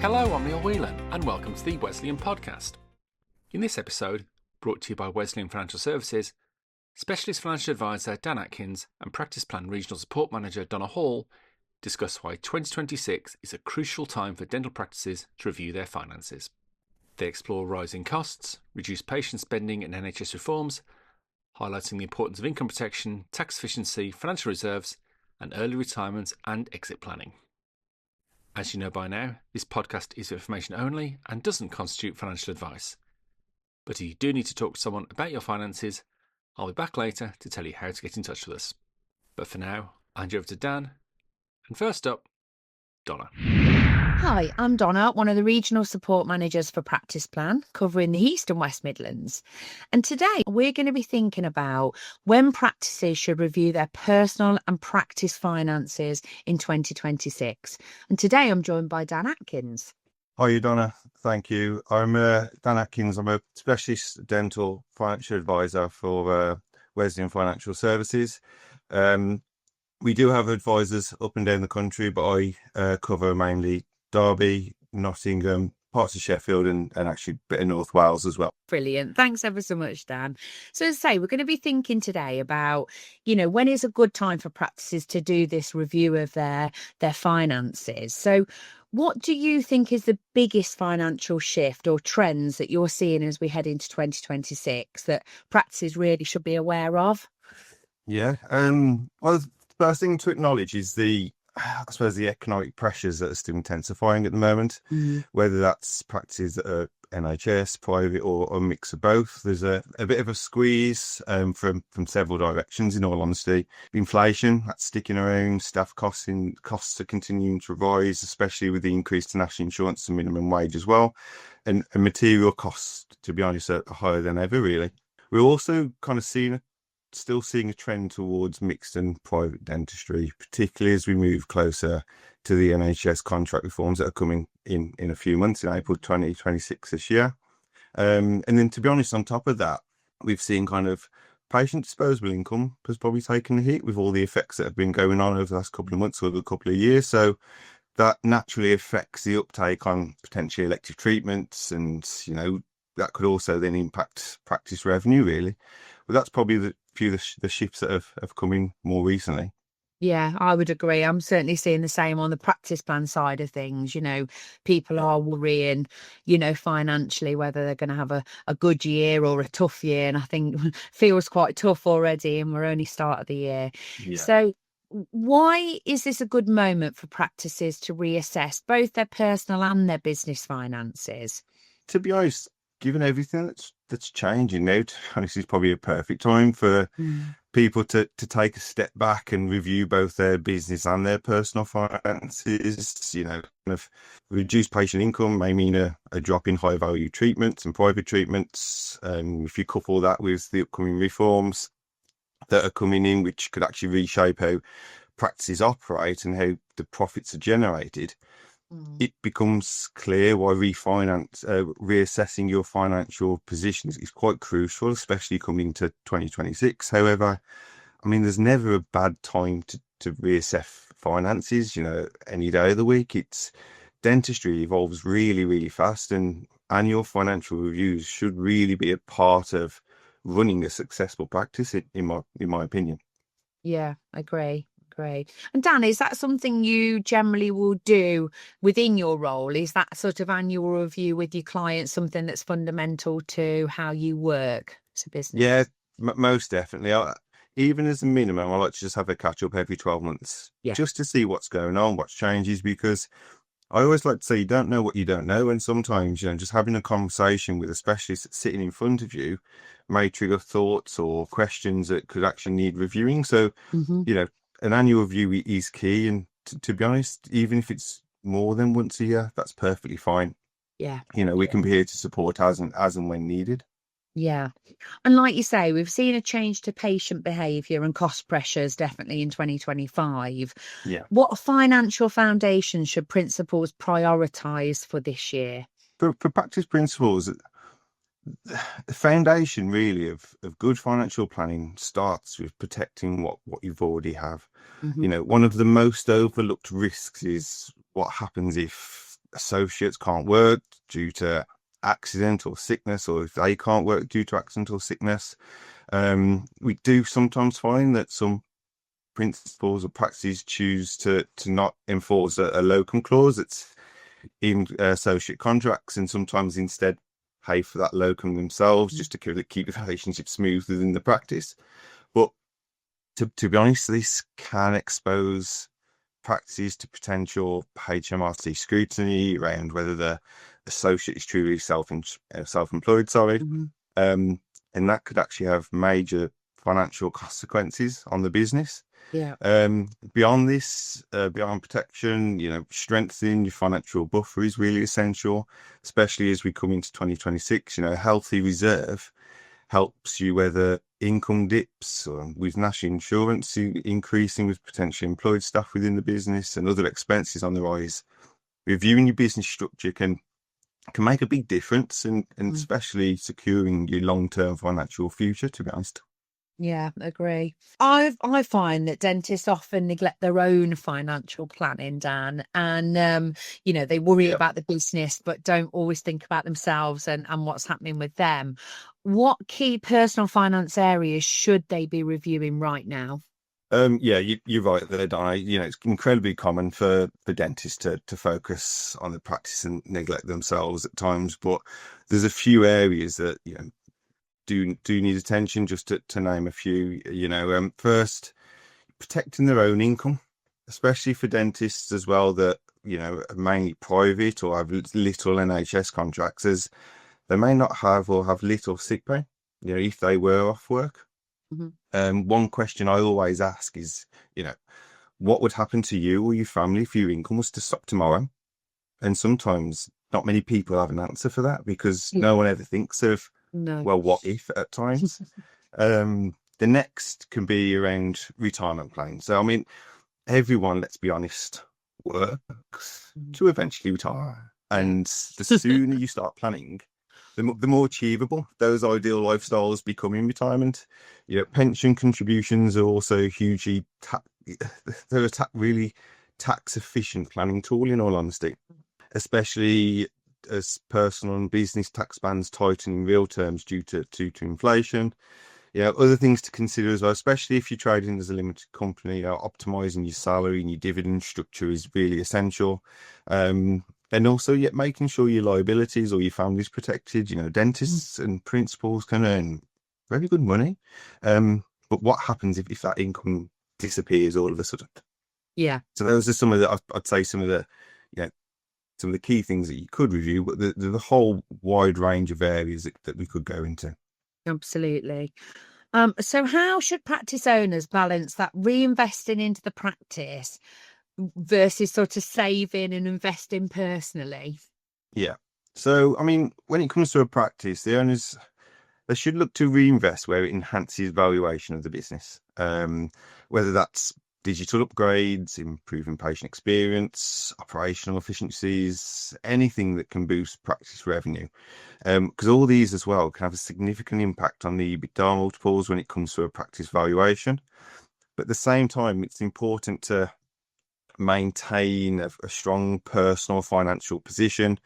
Hello, I'm Neil Whelan, and welcome to the Wesleyan Podcast. In this episode, brought to you by Wesleyan Financial Services, Specialist Financial Advisor Dan Atkins and Practice Plan Regional Support Manager Donna discuss why 2026 is a crucial time for dental practices to review their finances. They explore rising costs, reduced patient spending and NHS reforms, highlighting the importance of income protection, tax efficiency, financial reserves, and early retirement and exit planning. As you know by now, this podcast is for information only and doesn't constitute financial advice. But if you do need to talk to someone about your finances, I'll be back later to tell you how to get in touch with us. But for now, I'll hand you over to Dan. And first up, Donna. Hi, I'm Donna, one of the Regional Support Managers for Practice Plan, covering the East and West Midlands. And today we're going to be thinking about when practices should review their personal and practice finances in 2026. And today I'm joined by Dan Atkins. Hi, Donna. Thank you. I'm Dan Atkins. I'm a specialist dental financial advisor for Wesleyan Financial Services. We do have advisors up and down the country, but I cover mainly Derby, Nottingham, parts of Sheffield and actually a bit of North Wales as well. Brilliant. Thanks ever so much, Dan. So as I say, we're going to be thinking today about, when is a good time for practices to do this review of their finances. So what do you think is the biggest financial shift or trends that you're seeing as we head into 2026 that practices really should be aware of? Yeah. Well, the first thing to acknowledge is the economic pressures that are still intensifying at the moment, whether that's practices that are NHS, private, or a mix of both. There's a bit of a squeeze from several directions, in all honesty. Inflation, that's sticking around, staff costs are continuing to rise, especially with the increase to national insurance and minimum wage as well. And material costs, to be honest, are higher than ever, really. We're also kind of still seeing a trend towards mixed and private dentistry, particularly as we move closer to the NHS contract reforms that are coming in a few months, in April 2026 this year. And then, to be honest, on top of that, we've seen kind of patient disposable income has probably taken a hit with all the effects that have been going on over the last couple of months or a couple of years. So that naturally affects the uptake on potentially elective treatments, and that could also then impact practice revenue, really. But that's probably the few of the shifts that have come in more recently. Yeah, I would agree. I'm certainly seeing the same on the practice plan side of things. People are worrying, financially, whether they're going to have a good year or a tough year. And I think feels quite tough already, and we're only start of the year. Yeah. So why is this a good moment for practices to reassess both their personal and their business finances? To be honest, given everything that's changing now, this is probably a perfect time for people to take a step back and review both their business and their personal finances. Kind of reduced patient income may mean a drop in high value treatments and private treatments. If you couple that with the upcoming reforms that are coming in, which could actually reshape how practices operate and how the profits are generated, it becomes clear why reassessing your financial position is quite crucial, especially coming into 2026. However, there's never a bad time to reassess finances, any day of the week. Dentistry evolves really, really fast, and annual financial reviews should really be a part of running a successful practice, in my opinion. Yeah, I agree. Great. And Dan, is that something you generally will do within your role? Is that sort of annual review with your clients something that's fundamental to how you work as a business? Yeah, most definitely. Even as a minimum, I like to just have a catch up every 12 months, just to see what's going on, what's changes, because I always like to say you don't know what you don't know. And sometimes, just having a conversation with a specialist that's sitting in front of you may trigger thoughts or questions that could actually need reviewing. So, an annual review is key, and to be honest, even if it's more than once a year, that's perfectly fine. Yeah. We can be here to support as and when needed. Yeah. And like you say, we've seen a change to patient behaviour and cost pressures definitely in 2025. Yeah. What financial foundations should principals prioritise for this year? For practice principles, the foundation really of good financial planning starts with protecting what you've already have. One of the most overlooked risks is what happens if associates can't work due to accident or sickness, or if they can't work due to accident or sickness. We do sometimes find that some principals or practices choose to not enforce a locum clause that's in associate contracts, and sometimes instead pay for that locum themselves just to keep the relationship smooth within the practice. But to be honest, this can expose practices to potential HMRC scrutiny around whether the associate is truly self-employed, and that could actually have major financial consequences on the business. Yeah. Beyond this, beyond protection, strengthening your financial buffer is really essential, especially as we come into 2026. A healthy reserve helps you weather income dips, or with national insurance increasing with potentially employed staff within the business and other expenses on the rise. Reviewing your business structure can make a big difference, and especially securing your long-term financial future, to be honest. Yeah, agree. I find that dentists often neglect their own financial planning, Dan, and they worry about the business but don't always think about themselves and what's happening with them. What key personal finance areas should they be reviewing right now? You're right there, Donna. It's incredibly common for dentists to focus on the practice and neglect themselves at times, but there's a few areas that do need attention. Just to name a few, first, protecting their own income, especially for dentists as well that are mainly private or have little NHS contracts, as they may not have or have little sick pay if they were off work. One question I always ask is, what would happen to you or your family if your income was to stop tomorrow? And sometimes not many people have an answer for that, because no one ever thinks of, well, what if at times. The next can be around retirement planning. So, everyone, let's be honest, works to eventually retire. And the sooner you start planning, the more achievable those ideal lifestyles become in retirement. Pension contributions are also hugely they're a really tax efficient planning tool, in all honesty, especially as personal and business tax bands tighten in real terms due to inflation. Other things to consider as well, especially if you're trading as a limited company. Optimizing your salary and your dividend structure is really essential. And also, making sure your liabilities or your family's protected. Dentists and principals can earn very good money. But what happens if that income disappears all of a sudden? Yeah. So those are some of the, I'd say some of the key things that you could review, but the whole wide range of areas that we could go into. Absolutely. So how should practice owners balance that reinvesting into the practice versus sort of saving and investing personally? Yeah. So, when it comes to a practice, the owners, they should look to reinvest where it enhances valuation of the business, whether that's digital upgrades, improving patient experience, operational efficiencies, anything that can boost practice revenue. Because all these as well can have a significant impact on the EBITDA multiples when it comes to a practice valuation. But at the same time, it's important to maintain a strong personal financial position,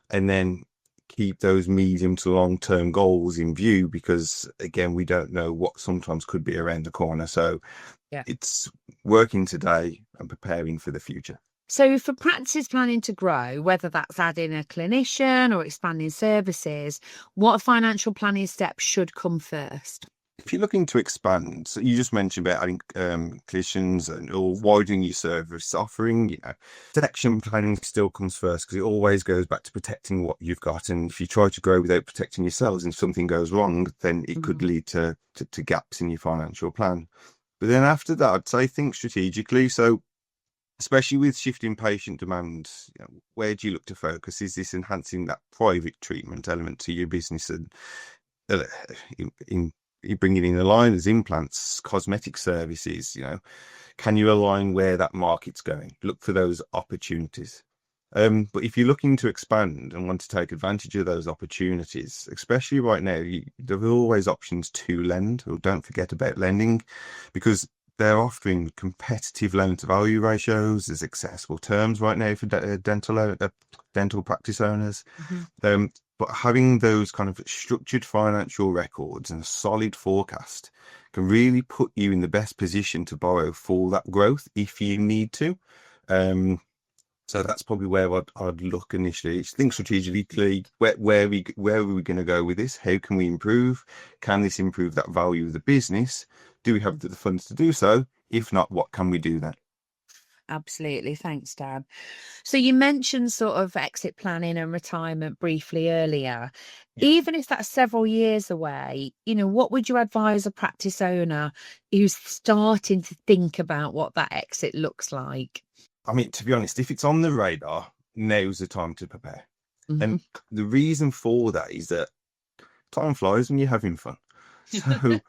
and then keep those medium to long term goals in view, because again, we don't know what sometimes could be around the corner. So it's working today and preparing for the future. So for practices planning to grow, whether that's adding a clinician or expanding services, what financial planning steps should come first? If you're looking to expand, so you just mentioned about adding clinicians or widening your service offering, protection planning still comes first, because it always goes back to protecting what you've got. And if you try to grow without protecting yourselves and something goes wrong, then it could lead to gaps in your financial plan. But then after that, I'd say think strategically. So especially with shifting patient demand, where do you look to focus? Is this enhancing that private treatment element to your business, and in bringing in aligners, implants, cosmetic services? Can you align where that market's going? Look for those opportunities. But if you're looking to expand and want to take advantage of those opportunities, especially right now, there are always options to lend, or don't forget about lending, because they're offering competitive loan to value ratios. There's accessible terms right now for dental practice owners. But having those kind of structured financial records and a solid forecast can really put you in the best position to borrow for that growth if you need to. So that's probably where I'd look initially. Think strategically, where are we going to go with this? How can we improve? Can this improve that value of the business? Do we have the funds to do so? If not, what can we do then? Absolutely. Thanks, Dan. So you mentioned sort of exit planning and retirement briefly earlier. Yeah. Even if that's several years away, what would you advise a practice owner who's starting to think about what that exit looks like? I mean, to be honest, if it's on the radar, now's the time to prepare. And the reason for that is that time flies when you're having fun. So,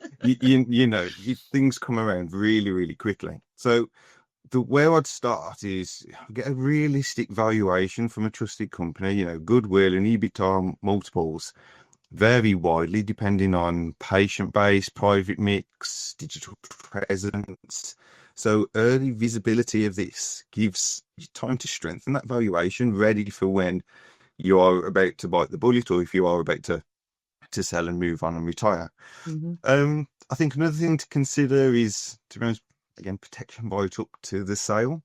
things come around really, really quickly. So where I'd start is get a realistic valuation from a trusted company. Goodwill and EBITDA multiples vary widely depending on patient base, private mix, digital presence. So early visibility of this gives you time to strengthen that valuation, ready for when you are about to bite the bullet, or if you are about to sell and move on and retire. I think another thing to consider is, to be honest, again, protection right up to the sale.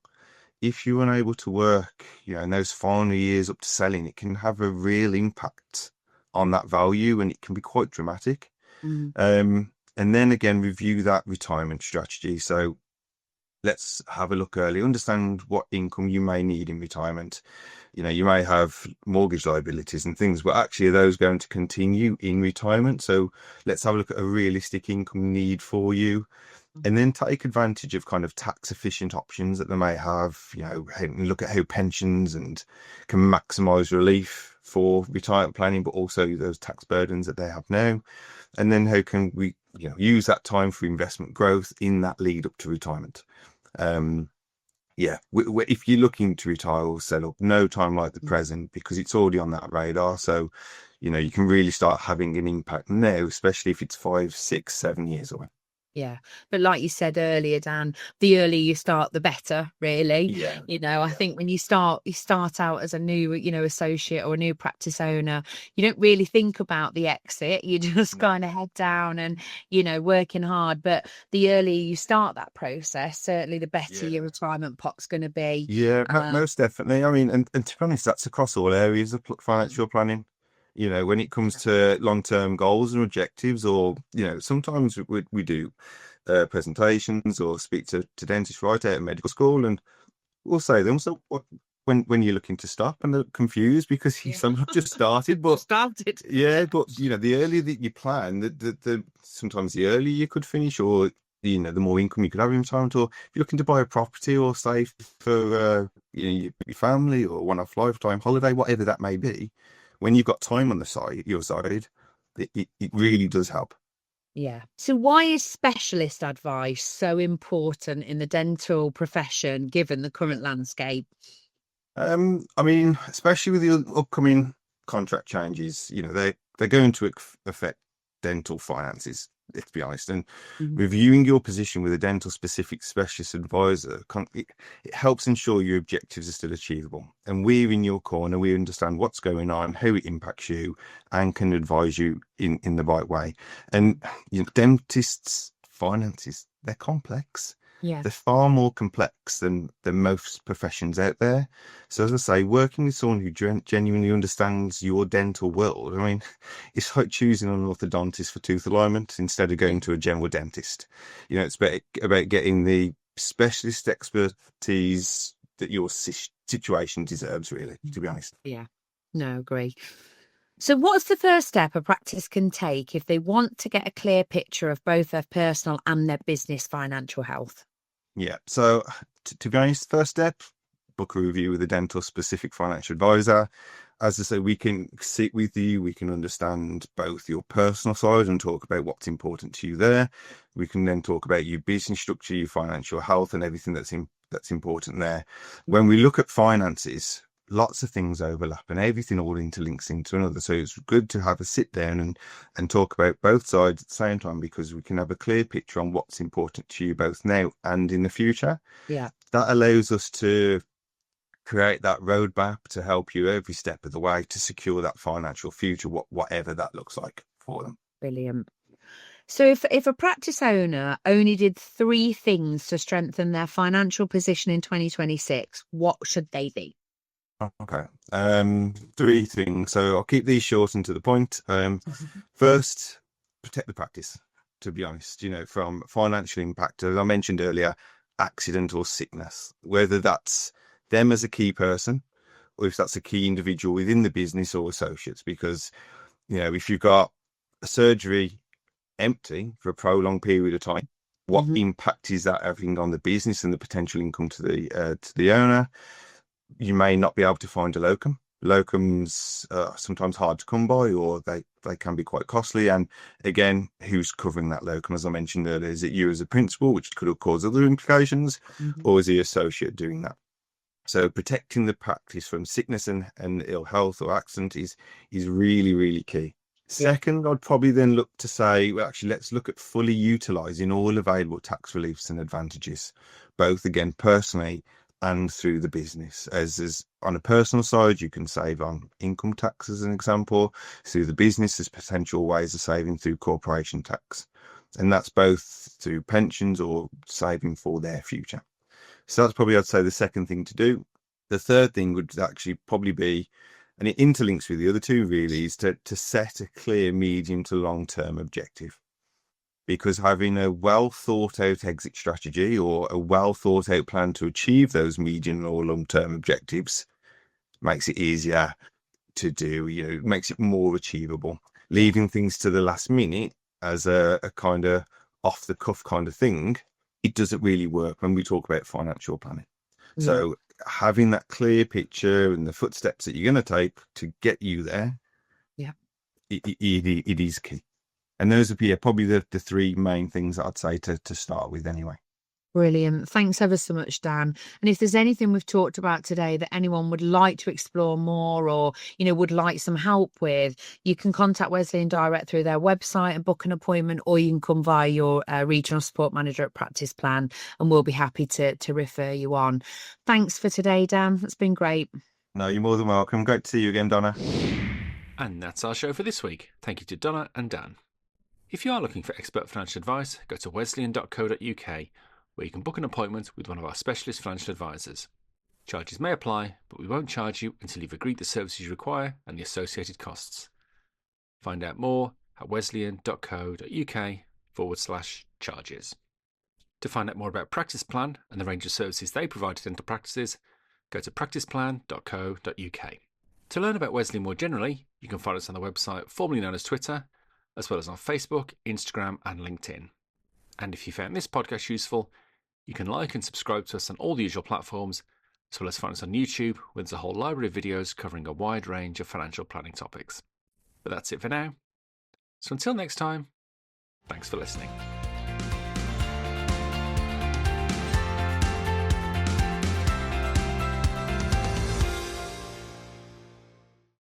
If you're unable to work, in those final years up to selling, it can have a real impact on that value, and it can be quite dramatic. And then again, review that retirement strategy. So let's have a look early, understand what income you may need in retirement. You may have mortgage liabilities and things, but actually are those going to continue in retirement? So let's have a look at a realistic income need for you, and then take advantage of kind of tax efficient options that they may have. Look at how pensions and can maximize relief for retirement planning, but also those tax burdens that they have now. And then how can we use that time for investment growth in that lead up to retirement. If you're looking to retire or sell up, no time like the present, because it's already on that radar. So you can really start having an impact now, especially if it's 5, 6, 7 years away. Yeah. But like you said earlier, Dan, the earlier you start, the better, really. I think when you start out as a new, associate or a new practice owner, you don't really think about the exit. You just kind of head down and, working hard. But the earlier you start that process, certainly the better your retirement pot's going to be. Yeah, most definitely. I mean, and to be honest, that's across all areas of financial planning. When it comes to long-term goals and objectives, or, sometimes we do presentations or speak to dentists right out of medical school, and we'll say to them, so when you're looking to stop, and they're confused because you sometimes just started. But yeah, but the earlier that you plan, the sometimes the earlier you could finish, or the more income you could have in retirement, or if you're looking to buy a property or save for your family, or one-off lifetime holiday, whatever that may be. When you've got time on your side, it really does help. Yeah. So why is specialist advice so important in the dental profession, given the current landscape? I mean, especially with the upcoming contract changes, they're going to affect dental finances, let's be honest. And reviewing your position with a dental specific specialist advisor, it helps ensure your objectives are still achievable. And we're in your corner. We understand what's going on, how it impacts you, and can advise you in the right way. And dentists' finances, they're complex. Yeah. They're far more complex than most professions out there. So as I say, working with someone who genuinely understands your dental world, I mean, it's like choosing an orthodontist for tooth alignment instead of going to a general dentist. It's about getting the specialist expertise that your situation deserves, really, to be honest. Yeah, no, agree. So what's the first step a practice can take if they want to get a clear picture of both their personal and their business financial health? Yeah. So to be honest, first step, book a review with a dental specific financial advisor. As I say, we can sit with you. We can understand both your personal side and talk about what's important to you there. We can then talk about your business structure, your financial health, and everything that's important there. When we look at finances, lots of things overlap and everything all interlinks into another. So it's good to have a sit down and talk about both sides at the same time, because we can have a clear picture on what's important to you both now and in the future. Yeah. That allows us to create that roadmap to help you every step of the way to secure that financial future, whatever that looks like for them. Brilliant. So if a practice owner only did 3 things to strengthen their financial position in 2026, what should they be? Okay. 3 things. So I'll keep these short and to the point. First, protect the practice, to be honest, from financial impact. As I mentioned earlier, accident or sickness, whether that's them as a key person or if that's a key individual within the business or associates, because, if you've got a surgery empty for a prolonged period of time, what impact is that having on the business and the potential income to the owner? You may not be able to find a locum. Locums are sometimes hard to come by, or they can be quite costly. And again, who's covering that locum? As I mentioned earlier, is it you as a principal, which could have caused other implications, or is the associate doing that? So protecting the practice from sickness and ill health or accident is really, really key. Second, I'd probably then look to say, well, actually, let's look at fully utilising all available tax reliefs and advantages, both, again, personally and through the business. As on a personal side, you can save on income tax, as an example. Through the business, there's potential ways of saving through corporation tax. And that's both through pensions or saving for their future. So that's probably, I'd say, the second thing to do. The third thing would actually probably be, and it interlinks with the other 2 really, is to set a clear medium to long-term objective. Because having a well thought out exit strategy or a well thought out plan to achieve those medium or long-term objectives makes it easier to do, makes it more achievable. Leaving things to the last minute as a kind of off the cuff kind of thing, it doesn't really work when we talk about financial planning. So having that clear picture and the footsteps that you're going to take to get you there, it is key. And those would be probably the 3 main things that I'd say to start with anyway. Brilliant. Thanks ever so much, Dan. And if there's anything we've talked about today that anyone would like to explore more or, would like some help with, you can contact Wesleyan direct through their website and book an appointment, or you can come via your regional support manager at Practice Plan, and we'll be happy to refer you on. Thanks for today, Dan. It's been great. No, you're more than welcome. Great to see you again, Donna. And that's our show for this week. Thank you to Donna and Dan. If you are looking for expert financial advice, go to wesleyan.co.uk, where you can book an appointment with one of our specialist financial advisors. Charges may apply, but we won't charge you until you've agreed the services you require and the associated costs. Find out more at wesleyan.co.uk/charges. To find out more about Practice Plan and the range of services they provide to dental practices, go to practiceplan.co.uk. To learn about Wesleyan more generally, you can find us on the website formerly known as Twitter, as well as on Facebook, Instagram and LinkedIn. And if you found this podcast useful, you can like and subscribe to us on all the usual platforms, as well as find us on YouTube, where there's a whole library of videos covering a wide range of financial planning topics. But that's it for now. So until next time, thanks for listening.